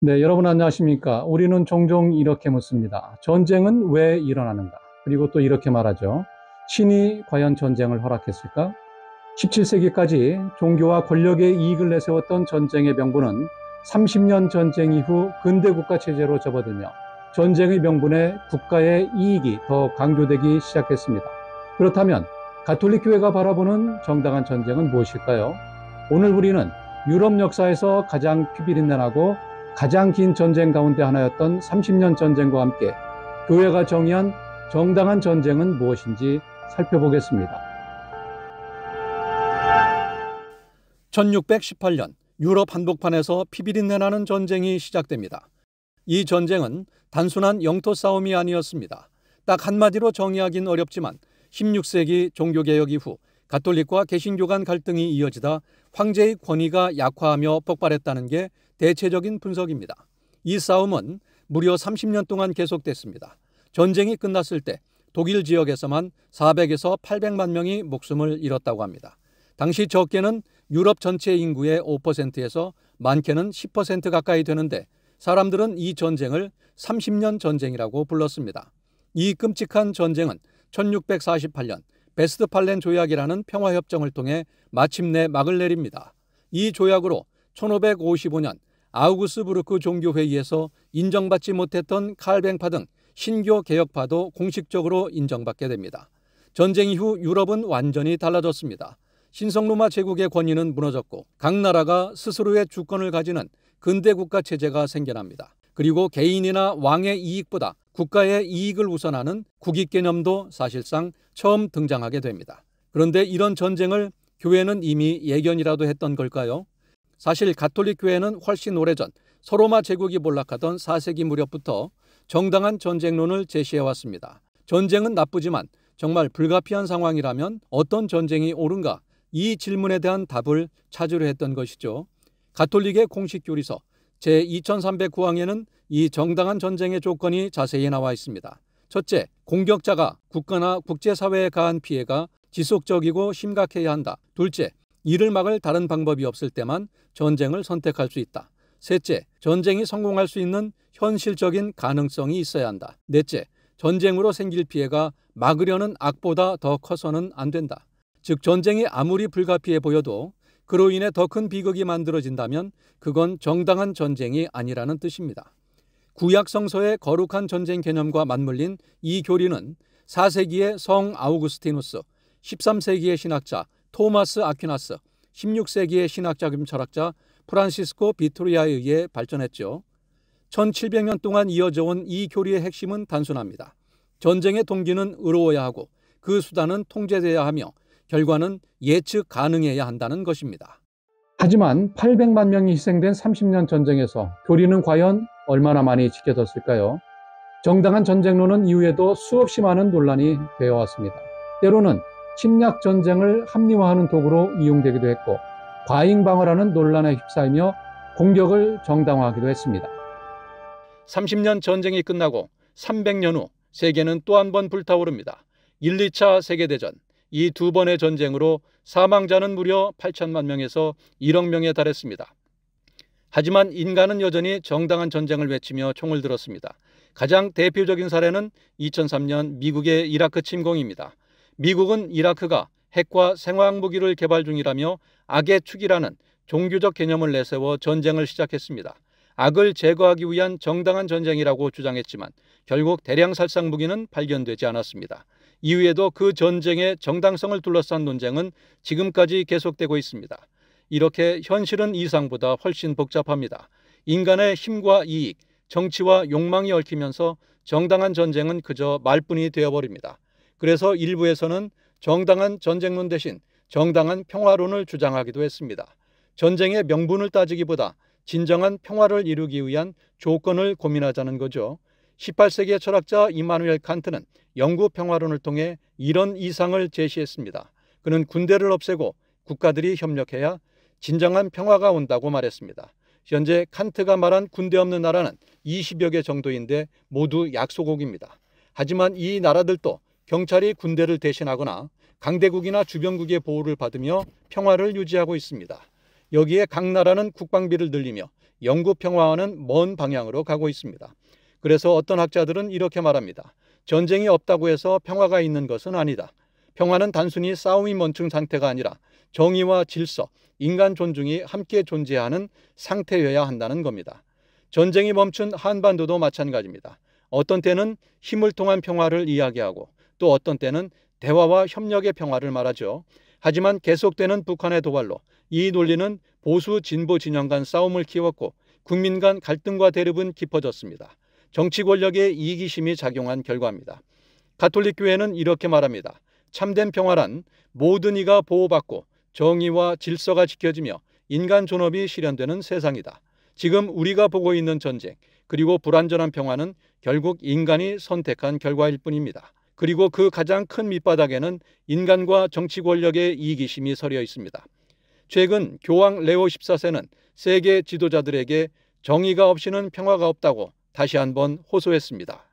네, 여러분 안녕하십니까? 우리는 종종 이렇게 묻습니다. 전쟁은 왜 일어나는가? 그리고 또 이렇게 말하죠. 신이 과연 전쟁을 허락했을까? 17세기까지 종교와 권력의 이익을 내세웠던 전쟁의 명분은 30년 전쟁 이후 근대 국가 체제로 접어들며 전쟁의 명분에 국가의 이익이 더 강조되기 시작했습니다. 그렇다면 가톨릭 교회가 바라보는 정당한 전쟁은 무엇일까요? 오늘 우리는 유럽 역사에서 가장 피비린내나고 가장 긴 전쟁 가운데 하나였던 30년 전쟁과 함께 교회가 정의한 정당한 전쟁은 무엇인지 살펴보겠습니다. 1618년 유럽 한복판에서 피비린내나는 전쟁이 시작됩니다. 이 전쟁은 단순한 영토 싸움이 아니었습니다. 딱 한마디로 정의하긴 어렵지만 16세기 종교개혁 이후 가톨릭과 개신교 간 갈등이 이어지다 황제의 권위가 약화하며 폭발했다는 게 대체적인 분석입니다. 이 싸움은 무려 30년 동안 계속됐습니다. 전쟁이 끝났을 때 독일 지역에서만 400에서 800만 명이 목숨을 잃었다고 합니다. 당시 적게는 유럽 전체 인구의 5%에서 많게는 10% 가까이 되는데 사람들은 이 전쟁을 30년 전쟁이라고 불렀습니다. 이 끔찍한 전쟁은 1648년 베스트팔렌 조약이라는 평화협정을 통해 마침내 막을 내립니다. 이 조약으로 1555년 아우구스부르크 종교회의에서 인정받지 못했던 칼뱅파 등 신교 개혁파도 공식적으로 인정받게 됩니다. 전쟁 이후 유럽은 완전히 달라졌습니다. 신성로마 제국의 권위는 무너졌고 각 나라가 스스로의 주권을 가지는 근대 국가 체제가 생겨납니다. 그리고 개인이나 왕의 이익보다 국가의 이익을 우선하는 국익 개념도 사실상 처음 등장하게 됩니다. 그런데 이런 전쟁을 교회는 이미 예견이라도 했던 걸까요? 사실 가톨릭 교회는 훨씬 오래전 서로마 제국이 몰락하던 4세기 무렵부터 정당한 전쟁론을 제시해왔습니다. 전쟁은 나쁘지만 정말 불가피한 상황이라면 어떤 전쟁이 옳은가? 이 질문에 대한 답을 찾으려 했던 것이죠. 가톨릭의 공식 교리서 제2309항에는 이 정당한 전쟁의 조건이 자세히 나와 있습니다. 첫째, 공격자가 국가나 국제사회에 가한 피해가 지속적이고 심각해야 한다. 둘째, 이를 막을 다른 방법이 없을 때만 전쟁을 선택할 수 있다. 셋째, 전쟁이 성공할 수 있는 현실적인 가능성이 있어야 한다. 넷째, 전쟁으로 생길 피해가 막으려는 악보다 더 커서는 안 된다. 즉 전쟁이 아무리 불가피해 보여도 그로 인해 더 큰 비극이 만들어진다면 그건 정당한 전쟁이 아니라는 뜻입니다. 구약 성서의 거룩한 전쟁 개념과 맞물린 이 교리는 4세기의 성 아우구스티누스, 13세기의 신학자 토마스 아퀴나스, 16세기의 신학자 겸 철학자 프란시스코 비토리아에 의해 발전했죠. 1700년 동안 이어져 온 이 교리의 핵심은 단순합니다. 전쟁의 동기는 의로워야 하고 그 수단은 통제돼야 하며 결과는 예측 가능해야 한다는 것입니다. 하지만 800만 명이 희생된 30년 전쟁에서 교리는 과연 얼마나 많이 지켜졌을까요? 정당한 전쟁론은 이후에도 수없이 많은 논란이 되어 왔습니다. 때로는 침략 전쟁을 합리화하는 도구로 이용되기도 했고 과잉방어라는 논란에 휩싸이며 공격을 정당화하기도 했습니다. 30년 전쟁이 끝나고 300년 후 세계는 또 한 번 불타오릅니다. 1, 2차 세계대전, 이 두 번의 전쟁으로 사망자는 무려 8천만 명에서 1억 명에 달했습니다. 하지만 인간은 여전히 정당한 전쟁을 외치며 총을 들었습니다. 가장 대표적인 사례는 2003년 미국의 이라크 침공입니다. 미국은 이라크가 핵과 생화학 무기를 개발 중이라며 악의 축이라는 종교적 개념을 내세워 전쟁을 시작했습니다. 악을 제거하기 위한 정당한 전쟁이라고 주장했지만 결국 대량 살상 무기는 발견되지 않았습니다. 이후에도 그 전쟁의 정당성을 둘러싼 논쟁은 지금까지 계속되고 있습니다. 이렇게 현실은 이상보다 훨씬 복잡합니다. 인간의 힘과 이익, 정치와 욕망이 얽히면서 정당한 전쟁은 그저 말뿐이 되어버립니다. 그래서 일부에서는 정당한 전쟁론 대신 정당한 평화론을 주장하기도 했습니다. 전쟁의 명분을 따지기보다 진정한 평화를 이루기 위한 조건을 고민하자는 거죠. 18세기의 철학자 이마누엘 칸트는 영구 평화론을 통해 이런 이상을 제시했습니다. 그는 군대를 없애고 국가들이 협력해야 진정한 평화가 온다고 말했습니다. 현재 칸트가 말한 군대 없는 나라는 20여 개 정도인데 모두 약소국입니다. 하지만 이 나라들도 경찰이 군대를 대신하거나 강대국이나 주변국의 보호를 받으며 평화를 유지하고 있습니다. 여기에 각 나라는 국방비를 늘리며 영구 평화와는 먼 방향으로 가고 있습니다. 그래서 어떤 학자들은 이렇게 말합니다. 전쟁이 없다고 해서 평화가 있는 것은 아니다. 평화는 단순히 싸움이 멈춘 상태가 아니라 정의와 질서, 인간 존중이 함께 존재하는 상태여야 한다는 겁니다. 전쟁이 멈춘 한반도도 마찬가지입니다. 어떤 때는 힘을 통한 평화를 이야기하고 또 어떤 때는 대화와 협력의 평화를 말하죠. 하지만 계속되는 북한의 도발로 이 논리는 보수 진보 진영 간 싸움을 키웠고 국민 간 갈등과 대립은 깊어졌습니다. 정치 권력의 이기심이 작용한 결과입니다. 가톨릭 교회는 이렇게 말합니다. 참된 평화란 모든 이가 보호받고 정의와 질서가 지켜지며 인간 존엄이 실현되는 세상이다. 지금 우리가 보고 있는 전쟁 그리고 불완전한 평화는 결국 인간이 선택한 결과일 뿐입니다. 그리고 그 가장 큰 밑바닥에는 인간과 정치 권력의 이기심이 서려 있습니다. 최근 교황 레오 14세는 세계 지도자들에게 정의가 없이는 평화가 없다고 다시 한번 호소했습니다.